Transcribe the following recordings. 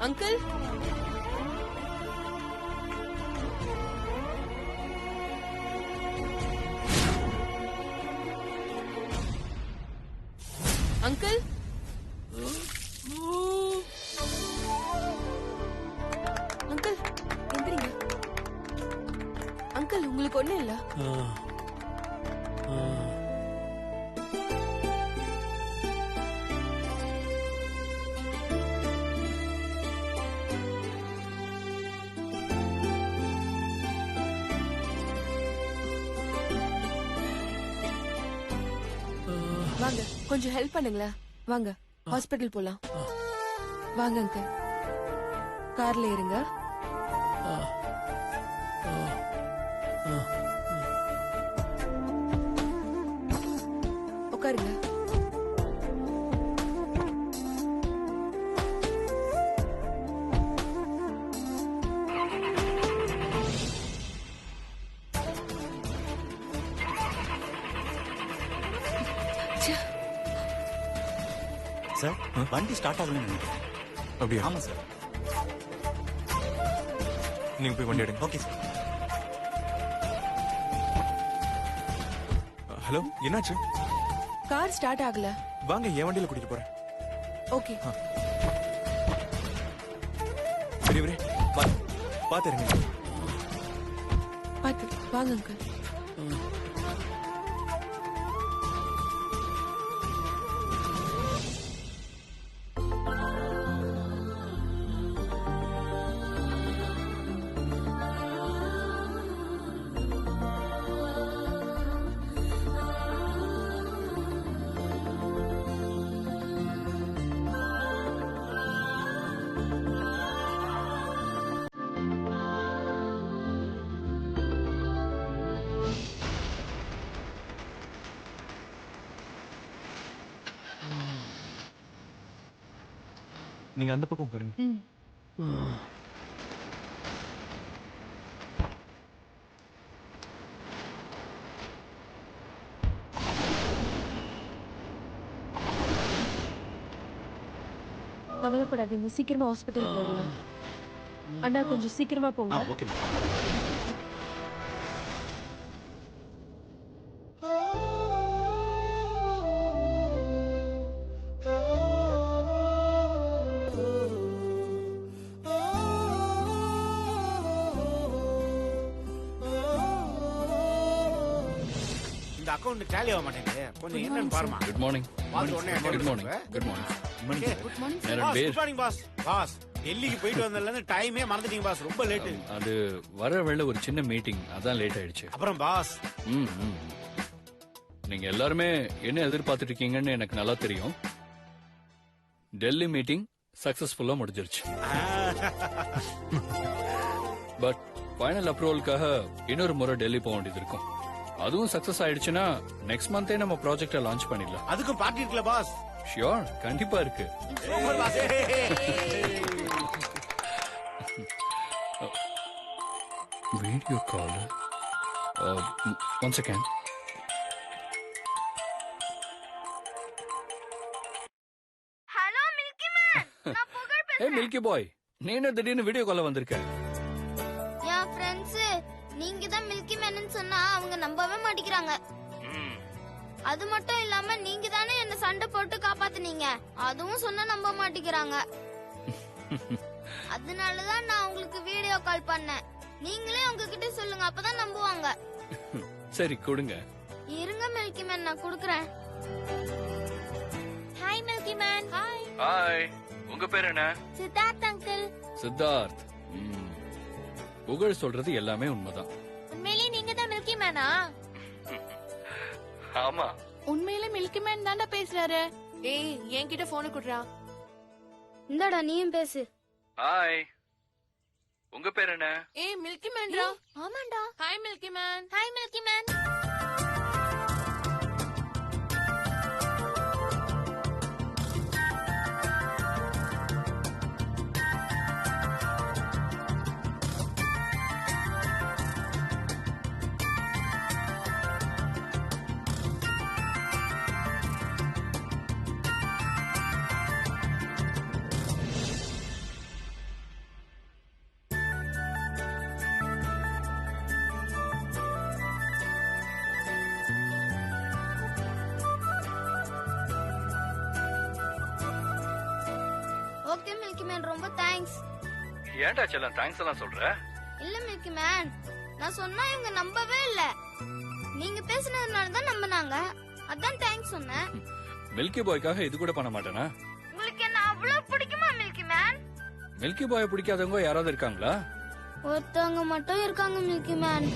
Uncle uncle uncle எந்திரிங்க. Uncle உங்களுக்கு ஒண்ணும் இல்ல? வாங்க கொஞ்சம் ஹெல்ப் பண்ணுங்களேன். வாங்க ஹாஸ்பிடல் போலாம். வாங்க அங்கிள், கார்ல இருங்க. உட்காருங்க. சார் வண்டி ஸ்டார்ட் ஆகலன்னு நினைக்கிறேன். அப்படியா? ஆமா சார். நீங்க போய் வண்டி எடுங்க. Okay sir. ஹலோ, என்னாச்சு? கார் ஸ்டார்ட் ஆகல. வாங்க, என் வண்டியில கூட்டிட்டு போறேன். ஓகே. பெரியவரே, பாத்துருங்க. பாத்து வாங்க அங்கிள். நீங்க அந்த பக்கம் உட்காருங்க. கவலைப்படாதீங்க, சீக்கிரமா ஹாஸ்பிட்டல் போகலாம். அண்ணா கொஞ்சம் சீக்கிரமா போங்க. ஓகே. இந்த அக்கவுண்ட் டேலி ஆக மாட்டேங்குது. கொஞ்சம் என்னன்னு பாருமா. Good morning. பாஸ் உடனே good morning. Good morning. Good morning. நேரா பேர். Good morning boss. பாஸ் டெல்லிக்கு போயிட்டு வந்ததுல இருந்து டைமே மறந்துட்டீங்க பாஸ். ரொம்ப லேட். அது வர வேளை ஒரு சின்ன மீட்டிங், அதான் லேட் ஆயிடுச்சு. அப்புறம் பாஸ் ம், ம். நீங்க எல்லாருமே என்ன எதிர்பார்த்துட்டு இருக்கீங்கன்னு எனக்கு நல்லா தெரியும். டெல்லி மீட்டிங் சக்சஸ்ஃபுல்லா முடிஞ்சிருச்சு. பட் ஃபைனல் அப்ரூவலுக்காக இன்னொரு முறை டெல்லி போக வேண்டியது இருக்கும். அதுவும் சக்சஸ் ஆயிடுச்சுன்னா நெக்ஸ்ட் மந்தே நம்ம ப்ராஜெக்ட லான்ச் பண்ணிடலாம். அதுக்கும் பார்ட்டி இருக்குல்ல பாஸ்? ஷியோர், கண்டிப்பா இருக்கு. Super pass. Video call. One second. Hello milky Man, நான் புகழ் ஏ பேசுறேன். மில்கி பாய், நீ என்ன திடீர்னு வீடியோ கால்ல வந்திருக்க? என் ஃப்ரெண்ட்ஸ் நீங்க தான் மில்கி மேன்னு சொன்னா அவங்க நம்பவே மாட்டேங்கிறாங்க. அது மட்டும் இல்லாம நீங்க தானே என்ன சண்டை போட்டு காப்பாத்துனீங்க, அதுவும் சொன்னா நம்ப மாட்டேங்கிறாங்க. அதனாலதான் நான் உங்களுக்கு வீடியோ கால் பண்ணேன். நீங்களே உங்ககிட்ட சொல்லுங்க, அப்பதான் நம்புவாங்க. சரி கொடுங்க. இருங்க மில்கி மேன், நான் குடுக்கறேன். Hi Milky Man. Hi. Hi, உங்க பேர் என்ன? சித்தார்த் அங்கிள். சித்தார்த். புகழ் சொல்றது எல்லாமே உண்மைதான். உண்மையிலேயே நீங்க தான் மில்கி மேனா? ஆமா. உண்மையில மில்கி மேன் தான்டா பேசுறாரு. ஏய், என்கிட்ட போனை குடுறா. இந்தடா நீயும் பேசு. ஹாய், உங்க பேர் என்ன? ஏய் மில்கி மேன்டா. ஆமாண்டா. Hi Milky Man. Hi Milky man. ஏன்டா செல்லம் தேங்க்ஸ் எல்லாம் சொல்ற? இல்ல மில்கி மேன், நான் சொன்னா இவங்க நம்பவே இல்ல. நீங்க பேசுனதுனால தான் நம்பினாங்க. அதான் தேங்க்ஸ் சொன்னேன். மில்கி பாய்க்காக இது கூட பண்ண மாட்டேனா? உங்களுக்கு என்ன அவ்வளவு பிடிக்குமா மில்கி மேன்? மில்கி பாய் பிடிக்காதவங்க யாராவது இருக்காங்களா? ஒருத்தவங்க மட்டும் இருக்காங்க மில்கி மேன்.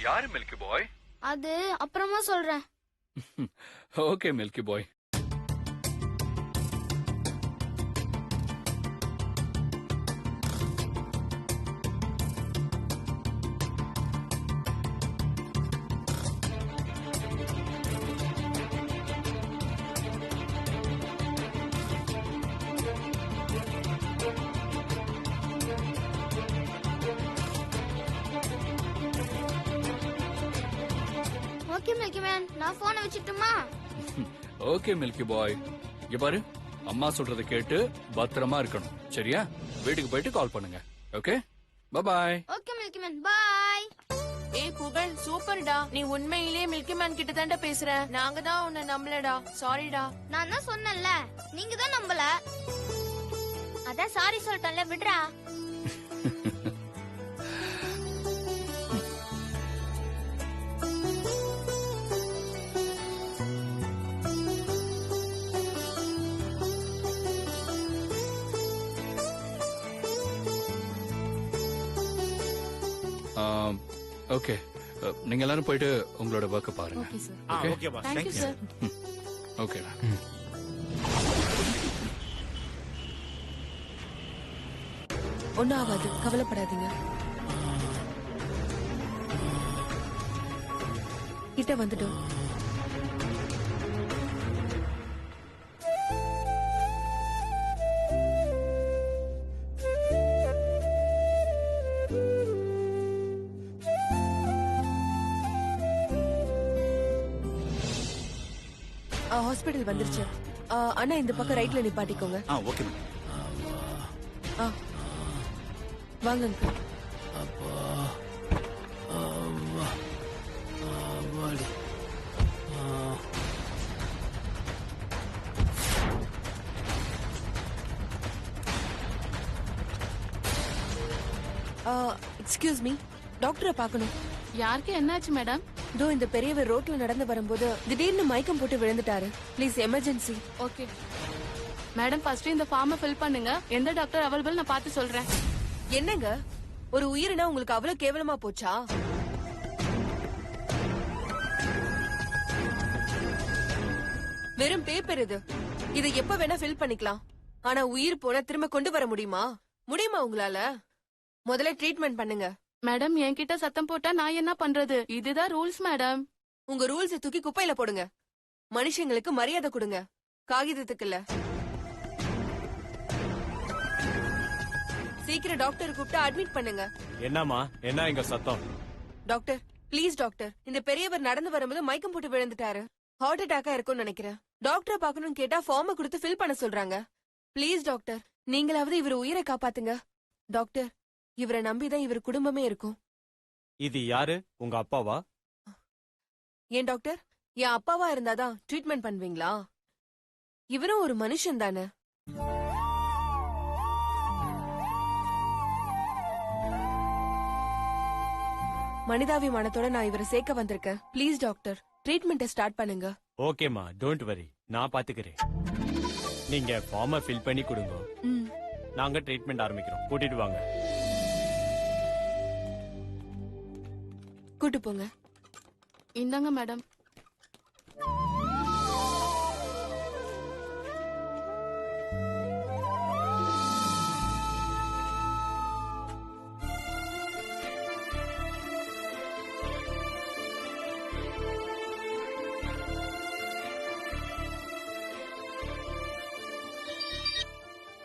யாரு மில்கி பாய்? அது அப்புறமா சொல்றேன். ஓகே மில்கி பாய். ஓகே மில்கி மேன், நான் போனை வச்சுட்டுமா? ஓகே மில்கி பாய். இங்க பாரு, அம்மா சொல்றத கேட்டு பத்திரமா இருக்கணும், சரியா? வீட்டுக்கு போயிட்டு கால் பண்ணுங்க. ஓகே, பாய். ஓகே மில்கி மேன், பாய். ஏய் புகழ், சூப்பர்டா. நீ உண்மையிலேயே மில்கி மேன் கிட்ட தான்டா பேசுற. நாங்க தான் உன்னை நம்பலடா. சாரிடா. நான் தான் சொன்னேன்ல, நீங்க தான் நம்பல. அதான் சாரி சொல்லிட்டேன்ல, விடுறா. ஓகே, நீங்க எல்லாரும் போயிட்டு உங்களோட ஒர்க்க பாருங்க. Okay sir. Okay. Okay boss, thank you thank you. Sir. ஓகேடா. ஒன்னும் ஆகாது, கவலைப்படாதீங்க. கிட்ட வந்துட்டோம். ஹாஸ்பிடல் வந்துருச்சு. அண்ணா இந்த பக்கம் ரைட்ல நிப்பாட்டிக்கோங்க. Okay ma'am. ஆ, வாங்க uncle. எக்ஸ்கியூஸ் மீ, டாக்டரை பார்க்கணும். யாருக்கு என்னாச்சு மேடம்? இதோ இந்த பெரியவர் ரோட்ல நடந்து வரும்போது திடீர்னு மயக்கம் போட்டு விழுந்துட்டாரு. Please emergency. Okay madam, first இந்த ஃபார்மை ஃபில் பண்ணுங்க. எந்த டாக்டர் அவைலபிள் நான் பார்த்து சொல்றேன். என்னங்க, ஒரு உயிரினா உங்களுக்கு அவ்வளவு கேவலமா போச்சா? வெறும் பேப்பர் இது. இதை எப்ப வேணா ஃபில் பண்ணிக்கலாம். ஆனா உயிர் போனா திரும்ப கொண்டு வர முடியுமா? முடியுமா உங்களால? முதல்ல ட்ரீட்மெண்ட் பண்ணுங்க. மேடம், என்கிட்ட சத்தம் போட்டா நான் என்ன பண்றது? இதுதான் ரூல்ஸ் மேடம். உங்க ரூல்ஸை தூக்கி குப்பையில போடுங்க. மனுஷங்களுக்கு மரியாதை கொடுங்க, காகிதத்துக்கு இல்ல. சீக்கிரம் டாக்டர் கூப்பிட்டு அட்மிட் பண்ணுங்க. என்னம்மா, என்ன இங்க சத்தம்? டாக்டர், ப்ளீஸ் டாக்டர், இந்த பெரியவர் நடந்து வரும்போது மயக்கம் போட்டு விழுந்துட்டாரு. ஹார்ட் அட்டாக்கா இருக்கும்னு நினைக்கிறேன். டாக்டரை பார்க்கணும்னு கேட்டா ஃபார்மை கொடுத்து ஃபில் பண்ண சொல்றாங்க. ப்ளீஸ் டாக்டர், நீங்களாவது இவர் உயிரை காப்பாத்துங்க. டாக்டர், இவரை நம்பிதான் இவர் குடும்பமே இருக்கும். இது யாரு? உங்க அப்பாவா? ஏன் டாக்டர், என் அப்பாவா இருந்தாதான் ட்ரீட்மெண்ட் பண்ணுவீங்களா? இவரும் ஒரு மனுஷன் தானே. மனிதாபிமானத்தோட நான் இவரை சேர்க்க வந்திருக்கேன். ப்ளீஸ் டாக்டர், ட்ரீட்மெண்ட்டை ஸ்டார்ட் பண்ணுங்க. ஓகேம்மா, டோன்ட் வரி, நான் பாத்துக்கிறேன். நீங்க ஃபார்மை ஃபில் பண்ணி கொடுங்க. ம். நாங்க ட்ரீட்மெண்ட் ஆரம்பிக்கிறோம். கூட்டிட்டு வாங்க. கூட்டு போங்க. இந்தாங்க மேடம்.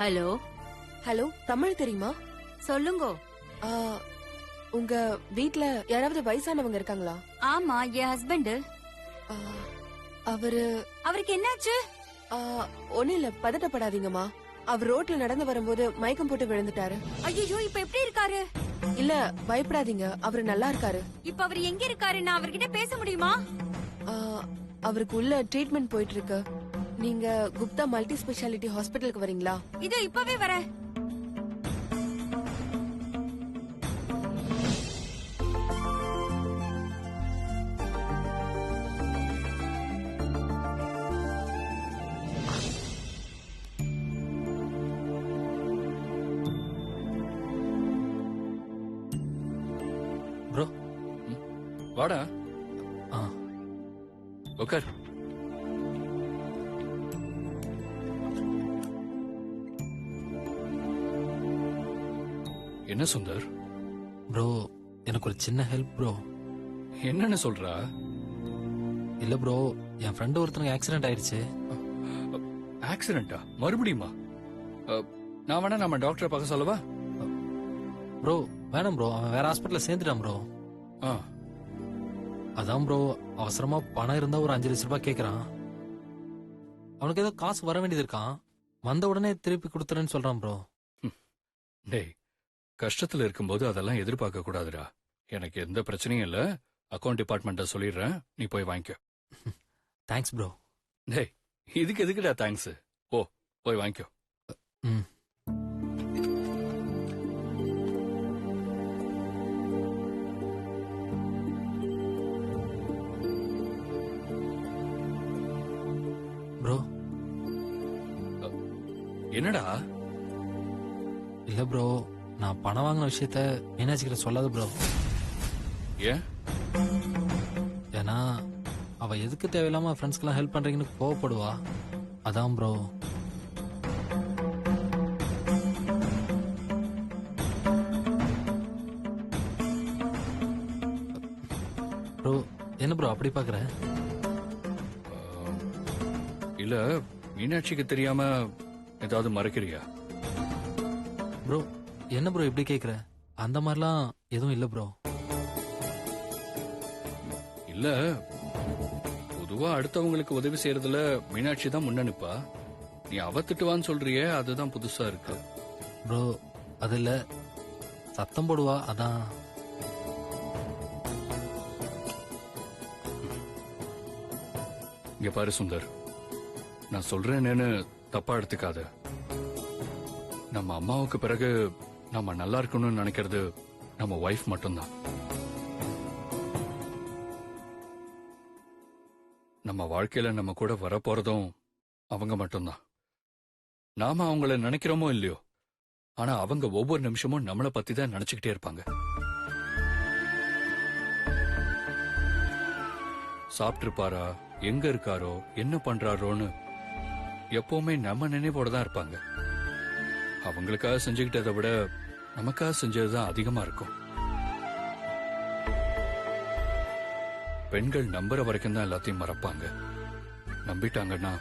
ஹலோ ஹலோ, தமிழ் தெரியுமா? சொல்லுங்க. ஆ, உங்க வீட்ல யாராவது வயசானவங்க இருக்காங்களா? ஆமா, என் ஹஸ்பண்ட். ஆ, அவரு அவருக்கு என்னாச்சு? ஒண்ணு இல்ல, பதட்டப்படாதீங்கம்மா. அவர் ரோட்ல நடந்து வரும்போது மயக்கம் போட்டு விழுந்துட்டாரு. ஐயோ, இப்ப எப்படி இருக்காரு? இல்ல, பயப்படாதீங்க, அவரு நல்லா இருக்காரு. இப்ப அவர் எங்க இருக்காரு? நான் அவர்கிட்ட பேச முடியுமா? ஆ, அவருக்கு உள்ள ட்ரீட்மெண்ட் போயிட்டு இருக்கு. நீங்க குப்தா மல்டி ஸ்பெஷாலிட்டி ஹாஸ்பிட்டலுக்கு வரீங்களா? இதோ இப்பவே வரேன். வாடா. ஆ. உட்கார். என்ன சுந்தர்? ப்ரோ எனக்கு ஒரு சின்ன ஹெல்ப் ப்ரோ. என்னன்னு சொல்றா? இல்ல ப்ரோ, என் ஃப்ரெண்டு ஒருத்தனுக்கு ஆக்சிடென்ட் ஆயிடுச்சு. ஆக்சிடென்டா? மறுபடியுமா? நான் வேணா நம்ம டாக்டரை பார்க்க சொல்லவா? ப்ரோ வேணாம் ப்ரோ, அவன் வேற ஹாஸ்பிட்டல்ல சேர்ந்துட்டான் ப்ரோ. ஆ, அதான் ப்ரோ, அவசரமா பணம் இருந்தா ஒரு 5 லட்சம் ரூபாய் கேக்குறான். அவனுக்கு ஏதோ காசு வர வேண்டியது இருக்கான், வந்த உடனே திருப்பி கொடுத்துறேன்னு சொல்றான் ப்ரோ. டேய், கஷ்டத்துல இருக்கும்போது அதெல்லாம் எதிர்பார்க்க கூடாதுடா. எனக்கு எந்த பிரச்சனையும் இல்ல. அக்கௌண்ட் டிபார்ட்மெண்ட்ட சொல்லிடுறேன், நீ போய் வாங்கிக்க. Thanks bro. டேய், இதுக்கு எதுக்குடா தேங்க்ஸ்? போய் வாங்கிக்கோ. ம். ப்ரோ. என்னடா? இல்ல ப்ரோ, நான் பணம் வாங்கின விஷயத்த மீனாட்சி கிட்ட சொல்லாத ப்ரோ. ஏன்? ஏன்னா அவ எதுக்கு தேவையில்லாம ஃப்ரெண்ட்ஸ்க்கெல்லாம் ஹெல்ப் பண்றீங்கன்னு கோவப்படுவா. அதான் ப்ரோ. ப்ரோ என்ன ப்ரோ அப்படி பாக்குற? இல்ல, மீனாட்சிக்கு தெரியாம ஏதாவது மறைக்கிறியா? ப்ரோ என்ன ப்ரோ இப்படி கேக்குற? அந்த மாதிரிலாம் எதுவும் இல்ல ப்ரோ. இல்ல, பொதுவா அடுத்தவங்களுக்கு உதவி செய்யறதுல மீனாட்சி தான் முன்னணிப்பா. நீ அவ திட்டுவான்னு சொல்றியே, அதுதான் புதுசா இருக்கு. ப்ரோ அது இல்ல, சத்தம் போடுவா அதான். இங்க பாரு சுந்தர், நான் சொல்றேன்னு தப்பா எடுத்துக்காத. நம்ம அம்மாவுக்கு பிறகு நம்ம நல்லா இருக்கணும்னு நினைக்கிறது நம்ம வைஃப் மட்டும்தான். நம்ம வாழ்க்கையில நம்ம கூட வரப்போறதும் அவங்க மட்டும்தான். நாம அவங்கள நினைக்கிறோமோ இல்லையோ, ஆனா அவங்க ஒவ்வொரு நிமிஷமும் நம்மளை பத்தி தான் நினைச்சுக்கிட்டே இருப்பாங்க. சாப்பிட்டிருப்பாரா, எங்க இருக்காரோ, என்ன பண்றாரோன்னு எப்பவுமே நம்ம நினைவோட தான் இருப்பாங்க. அவங்களுக்காக செஞ்சுக்கிட்டதை விட நமக்காக செஞ்சதுதான் அதிகமா இருக்கும். பெண்கள் நம்புற வரைக்கும் தான் எல்லாத்தையும் மறப்பாங்க. நம்பிட்டாங்கன்னா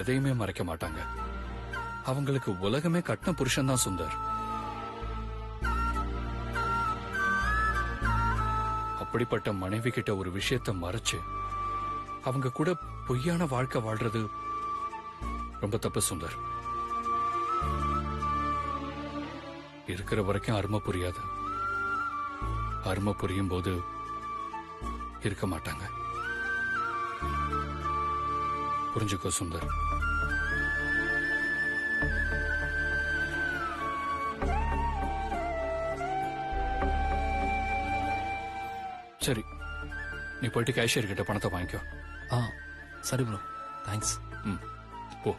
எதையுமே மறைக்க மாட்டாங்க. அவங்களுக்கு உலகமே கட்டின புருஷன் தான் சுந்தர். அப்படிப்பட்ட மனைவி கிட்ட ஒரு விஷயத்த மறைச்சு அவங்க கூட பொய்யான வாழ்க்கை வாழ்றது ரொம்ப தப்பு சுந்தர். இருக்கிற வரைக்கும் அருமை புரியாது. அருமை புரியும் போது இருக்க மாட்டாங்க. புரிஞ்சுக்கோ சுந்தர். சரி, நீ போயிட்டு கேஷியர் கிட்ட பணத்தை வாங்கிக்கோ. ஆ சரி ப்ரோ, தேங்க்ஸ். ம், போ.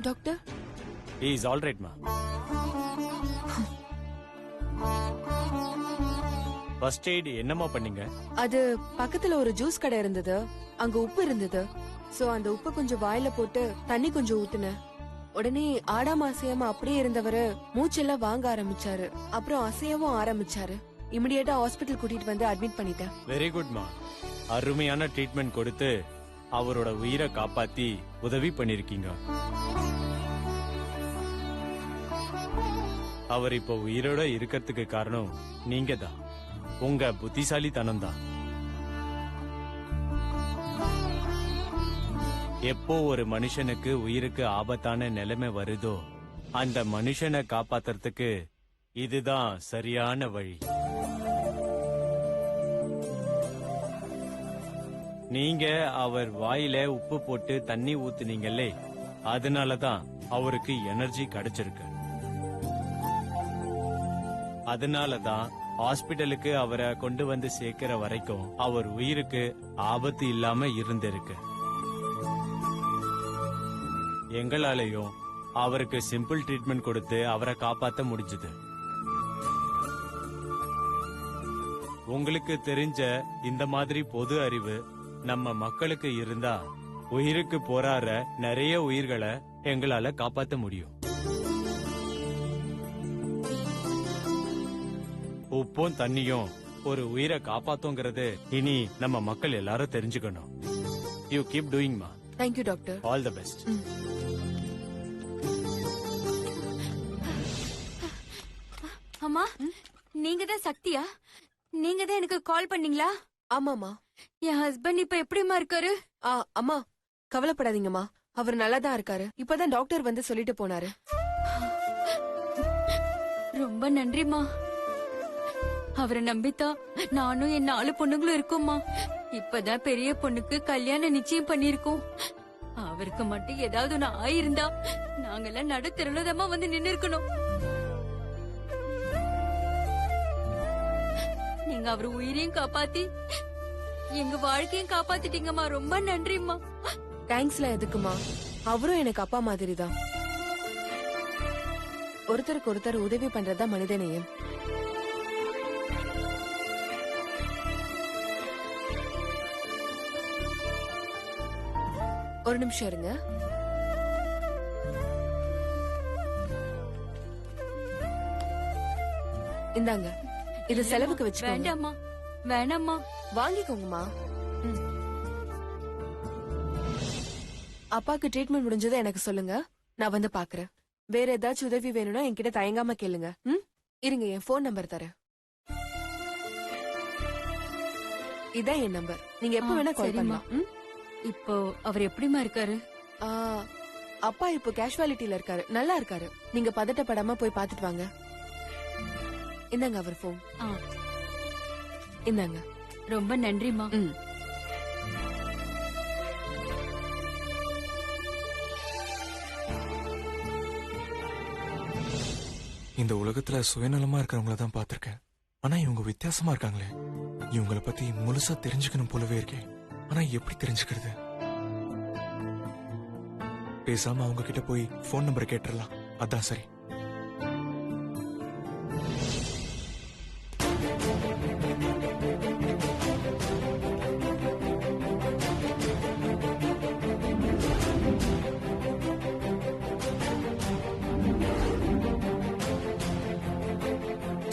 டாக்டர் இஸ் ஆல் ரைட் மா. ஃபர்ஸ்ட் எய்ட் என்னமா பண்ணீங்க? அது பக்கத்துல ஒரு ஜூஸ் கடை இருந்தது, அங்க உப்பு இருந்தது. சோ அந்த உப்பு கொஞ்சம் வாயில போட்டு தண்ணி கொஞ்சம் ஊத்துனேன். உடனே ஆடாம அசையாம அப்படியே இருந்தவரு மூச்செல்லாம் வாங்க ஆரம்பிச்சாரு. அப்புறம் அசையவும் ஆரம்பிச்சாரு. இமிடியேட்டா ஹாஸ்பிட்டல் கூட்டிட்டு வந்து அட்மிட் பண்ணிட்டேன். வெரி குட் மா. அருமையான ட்ரீட்மெண்ட் கொடுத்து அவரோட உயிரை காப்பாத்தி உதவி பண்ணிருக்கீங்க. அவர் இப்போ உயிரோட இருக்கிறதுக்கு காரணம் நீங்க தான், உங்க புத்திசாலித்தனம் தான். எப்போ ஒரு மனுஷனுக்கு உயிருக்கு ஆபத்தான நிலைமை வருதோ அந்த மனுஷனை காப்பாத்துறதுக்கு இதுதான் சரியான வழி. நீங்க அவர் வாயில உப்பு போட்டு தண்ணி ஊத்துனீங்களே, அதனாலதான் அவருக்கு எனர்ஜி கிடைச்சிருக்கு. அதனாலதான் ஹாஸ்பிடலுக்கு அவரை கொண்டு வந்து சேர்க்கிற வரைக்கும் அவர் உயிருக்கு ஆபத்து இல்லாம இருந்திருக்கு. எங்களாலையும் அவருக்கு சிம்பிள் ட்ரீட்மெண்ட் கொடுத்து அவரை காப்பாத்த முடிஞ்சது. உங்களுக்கு தெரிஞ்ச இந்த மாதிரி பொது அறிவு நம்ம மக்களுக்கு இருந்தா உயிருக்கு போராடுற நிறைய உயிர்களை எங்களால காப்பாத்த முடியும். உப்பும் தண்ணியும் ஒரு உயிரை காப்பாத்தோங்கிறது இனி நம்ம மக்கள் எல்லாரும் தெரிஞ்சுக்கணும். யூ கீப் டூயிங் மா. Thank you doctor. All the best. அம்மா நீங்க தான் சக்தியா? நீங்க தான் எனக்கு கால் பண்ணீங்களா? ஆமாமா. என் ஹஸ்பண்ட் இப்ப எப்படிமா இருக்காரு? அம்மா கவலைப்படாதீங்கம்மா, அவர் நல்லா தான் இருக்காரு. இப்பதான் டாக்டர் வந்து சொல்லிட்டு போனாரு. ரொம்ப நன்றிமா. அவரை நம்பித்தான் நானும் என் 4 பொண்ணுங்களும் இருக்கோம்மா. இப்பதான் பெரிய பொண்ணுக்கு கல்யாணம் நிச்சயம் பண்ணிருக்கோம். அவருக்கு மட்டும் ஏதாவது ஒண்ணு ஆயிருந்தா நாங்கெல்லாம் நடுத்தருளதமா வந்து நின்னு இருக்கணும். நீங்க அவர் உயிரையும் காப்பாத்தி எங்க வாழ்க்கையும் காப்பாத்திட்டீங்கம்மா. ரொம்ப நன்றிம்மா. தேங்க்ஸ்லாம் எதுக்குமா, அவரும் எனக்கு அப்பா மாதிரி தான். ஒருத்தருக்கு ஒருத்தர் உதவி பண்றதா மனிதநேயம். ஒரு நிமிஷம் இருங்க. இந்தாங்க, இது செலவுக்கு வச்சுக்கோங்க. வேண்டாம்மா வேணாம்மா. வாங்கிக்கோங்கம்மா. ம். அப்பாக்கு ட்ரீட்மெண்ட் முடிஞ்சதை எனக்கு சொல்லுங்க, நான் வந்து பாக்குறேன். வேற ஏதாச்சும் உதவி வேணும்னா என்கிட்ட தயங்காம கேளுங்க. ம்? இருங்க, என் போன் நம்பர் தரேன். இதான் என் நம்பர். நீங்க எப்ப வேணா கால் சரிம்மா. பண்ணலாம். ம்? இப்போ அவர் எப்படிமா இருக்காரு? ஆ, அப்பா இப்போ கேஷுவாலிட்டில இருக்காரு, நல்லா இருக்காரு. நீங்க பதட்டப்படாம போய் பாத்துட்டு வாங்க. இந்தாங்க அவர் போன். ஆ. இந்தாங்க. ரொம்ப நன்றிமா. ம். இந்த உலகத்துல சுயநலமா இருக்கிறவங்கள தான் பார்த்திருக்கேன். ஆனா இவங்க வித்தியாசமா இருக்காங்களே. இவங்கள பத்தி முழுசா தெரிஞ்சுக்கணும் போலவே இருக்கேன். ஆனா எப்படி தெரிஞ்சுக்கிறது? பேசாம அவங்க கிட்ட போய் போன் நம்பர் கேட்டுறலாம். அதான் சரி.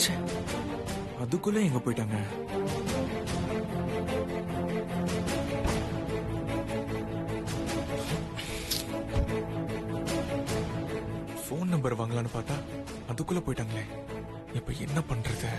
ச்சே, அதுக்குள்ள எங்க போயிட்டாங்க? போன் நம்பர் வாங்கலான்னு பார்த்தா அதுக்குள்ள போயிட்டாங்களே. இப்ப என்ன பண்றது?